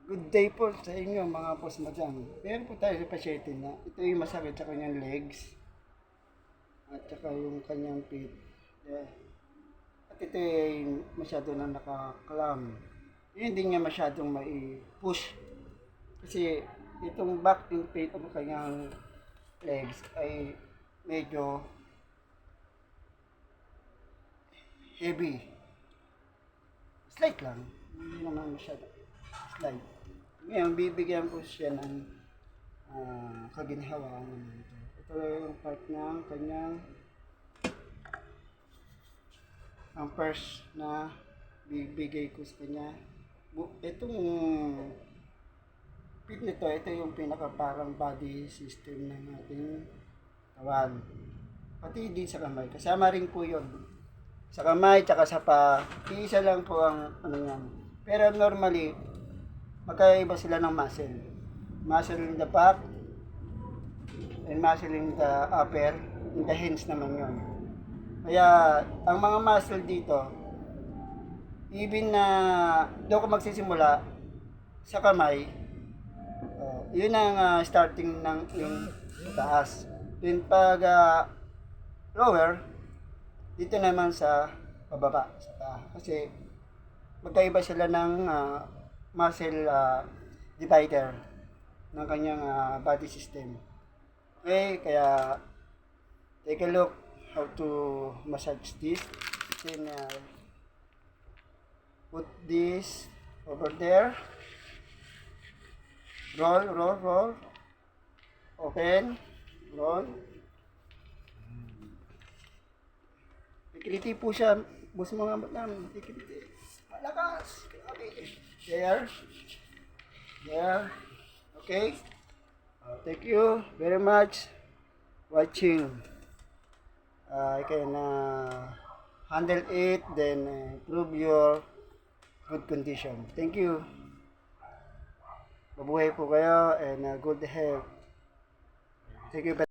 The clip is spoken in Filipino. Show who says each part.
Speaker 1: Good day po sa inyo mga boss madam. Meron po tayo sa pasyente na ito yung masakit sa kanyang legs at saka yung kanyang feet. Yeah. At ito ay masyado na nakakalam. Hindi niya masyadong mai-push. Kasi itong back and feet o kanyang legs ay medyo heavy. Slight lang. Hindi naman masyado. Slight. Ngayon, bibigyan ko siya ng kaginhawaan naman ito. Ito yung part ng kanyang ang first na bibigay ko sa kanya. Itong pit nito, ito yung pinaka parang body system ng ating kawan. Pati din sa kamay. Kasama rin po yun. Sa kamay, tsaka sa pa. Iisa lang po ang ano yan. Pero normally, magkaiba sila ng muscle. Muscle in the back and muscle in the upper, in the hands naman yun. Kaya, ang mga muscle dito, even na doon ko magsisimula sa kamay, yun ang starting ng yung taas. Then pag lower, dito naman sa pababa. Kasi magkaiba sila ng muscle divider ng kanyang body system. Okay, kaya take a look how to massage this. Then put this over there. Roll, roll, roll. Open, roll. Tikiliti po siya. Bus mga batang, tikiliti. Malakas. There. There. Okay. Thank you very much watching. I can handle it, then improve your good condition. Thank you. Mabuhay po kayo and good health. Thank you.